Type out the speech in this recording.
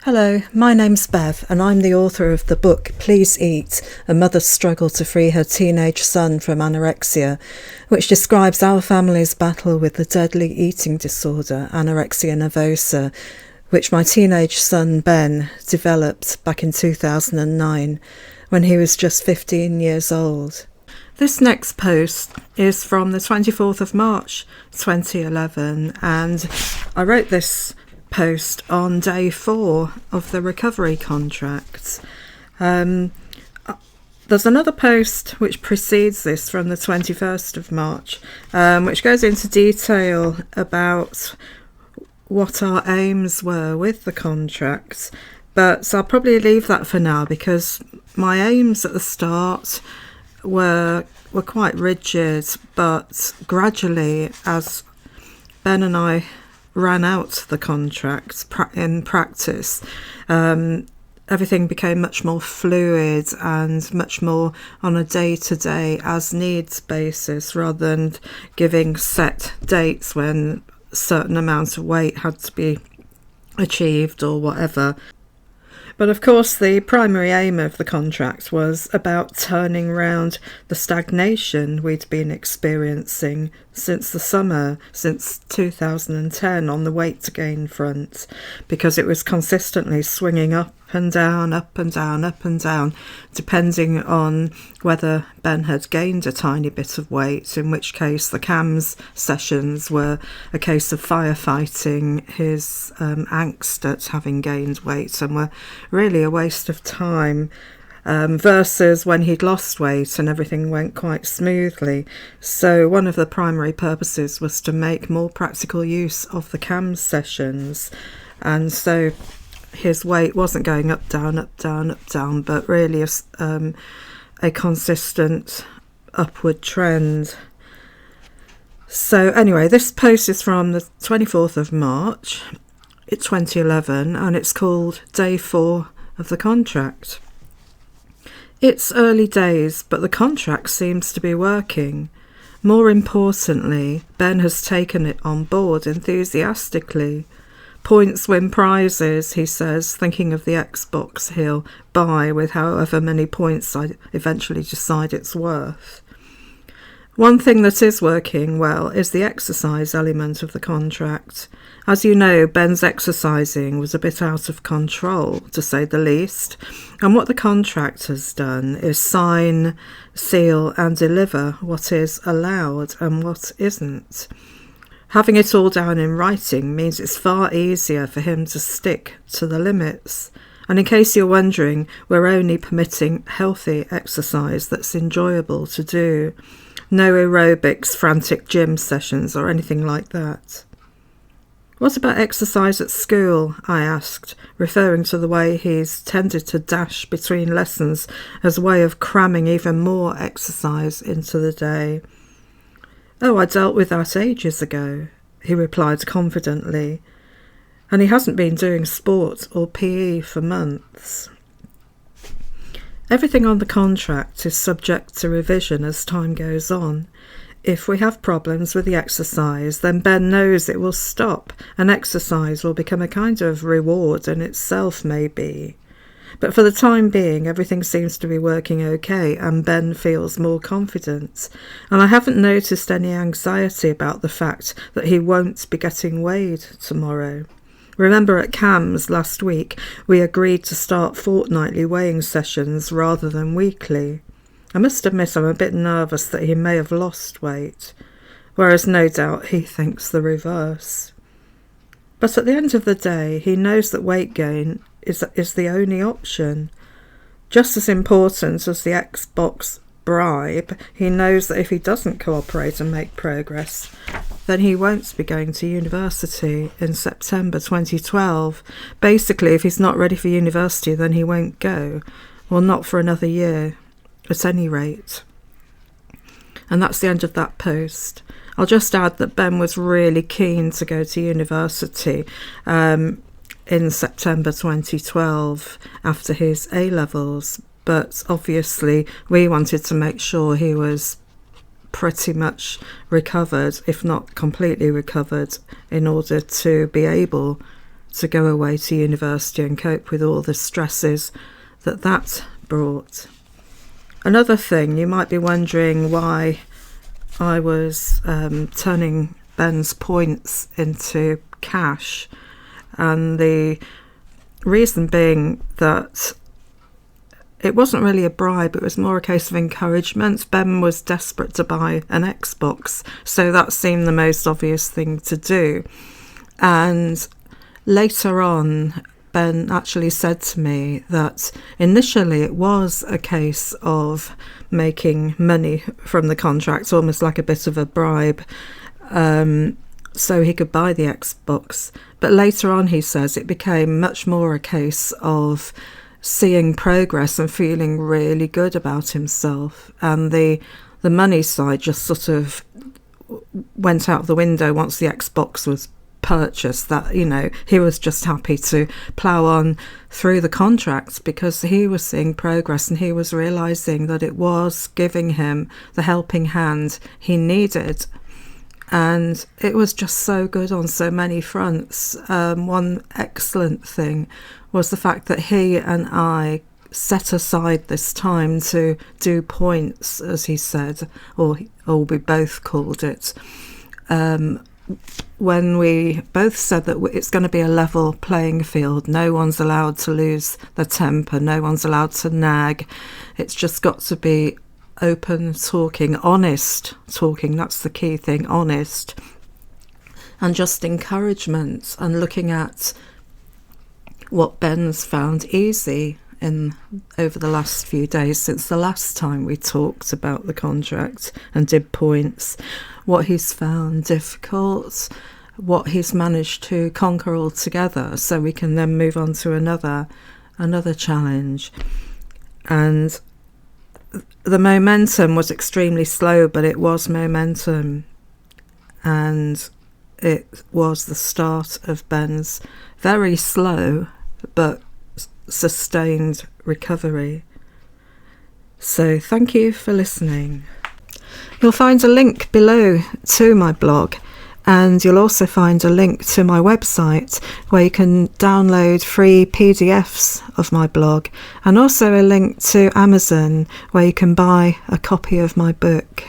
Hello, my name's Bev and I'm the author of the book Please Eat, A Mother's Struggle to Free Her Teenage Son from Anorexia, which describes our family's battle with the deadly eating disorder, anorexia nervosa, which my teenage son Ben developed back in 2009 when he was just 15 years old. This next post is from the 24th of March 2011 and I wrote this post on day 4 of the recovery contract. There's another post which precedes this from the 21st of March, which goes into detail about what our aims were with the contract, but I'll probably leave that for now because my aims at the start were quite rigid, but gradually as Ben and I ran out the contract in practice, everything became much more fluid and much more on a day-to-day as needs basis rather than giving set dates when a certain amount of weight had to be achieved or whatever. But of course the primary aim of the contract was about turning round the stagnation we'd been experiencing since the summer, since 2010 on the weight to gain front, because it was consistently swinging up and down, up and down, up and down, depending on whether Ben had gained a tiny bit of weight, in which case the CAMS sessions were a case of firefighting his angst at having gained weight and were really a waste of time, versus when he'd lost weight and everything went quite smoothly. So one of the primary purposes was to make more practical use of the CAMS sessions, and so his weight wasn't going up, down, up, down, up, down, but really a consistent upward trend. So anyway, this post is from the 24th of March, 2011, and it's called Day 4 of the Contract. It's early days, but the contract seems to be working. More importantly, Ben has taken it on board enthusiastically. Points win prizes, he says, thinking of the Xbox he'll buy with however many points I eventually decide it's worth. One thing that is working well is the exercise element of the contract. As you know, Ben's exercising was a bit out of control, to say the least, and what the contract has done is sign, seal and deliver what is allowed and what isn't. Having it all down in writing means it's far easier for him to stick to the limits. And in case you're wondering, we're only permitting healthy exercise that's enjoyable to do. No aerobics, frantic gym sessions or anything like that. What about exercise at school? I asked, referring to the way he's tended to dash between lessons as a way of cramming even more exercise into the day. Oh, I dealt with that ages ago, he replied confidently, and he hasn't been doing sport or PE for months. Everything on the contract is subject to revision as time goes on. If we have problems with the exercise, then Ben knows it will stop, and exercise will become a kind of reward in itself, maybe. But for the time being, everything seems to be working okay, and Ben feels more confident. And I haven't noticed any anxiety about the fact that he won't be getting weighed tomorrow. Remember at CAMS last week, we agreed to start fortnightly weighing sessions rather than weekly. I must admit I'm a bit nervous that he may have lost weight, whereas no doubt he thinks the reverse. But at the end of the day, he knows that weight gain is the only option. Just as important as the Xbox bribe, he knows that if he doesn't cooperate and make progress, then he won't be going to university in September 2012. Basically, if he's not ready for university, then he won't go. Well, not for another year, at any rate. And that's the end of that post. I'll just add that Ben was really keen to go to university in September 2012 after his A-levels, but obviously we wanted to make sure he was pretty much recovered, if not completely recovered, in order to be able to go away to university and cope with all the stresses that brought. Another thing, you might be wondering why I was turning Ben's points into cash, and the reason being that it wasn't really a bribe, it was more a case of encouragement. Ben was desperate to buy an Xbox, so that seemed the most obvious thing to do. And later on, Ben actually said to me that initially it was a case of making money from the contract, almost like a bit of a bribe, so he could buy the Xbox. But later on, he says, it became much more a case of seeing progress and feeling really good about himself, and the money side just sort of went out the window once the Xbox was purchased. That, you know, he was just happy to plough on through the contract because he was seeing progress and he was realizing that it was giving him the helping hand he needed. And it was just so good on so many fronts. One excellent thing was the fact that he and I set aside this time to do points, as he said, or we both called it, when we both said that it's going to be a level playing field. No one's allowed to lose their temper, no one's allowed to nag. It's just got to be open talking, honest talking, that's the key thing, honest, and just encouragement, and looking at what Ben's found easy over the last few days since the last time we talked about the contract and did points, what he's found difficult, what he's managed to conquer altogether, so we can then move on to another challenge. And the momentum was extremely slow, but it was momentum, and it was the start of Ben's very slow but sustained recovery. So thank you for listening. You'll find a link below to my blog, and you'll also find a link to my website where you can download free PDFs of my blog, and also a link to Amazon where you can buy a copy of my book.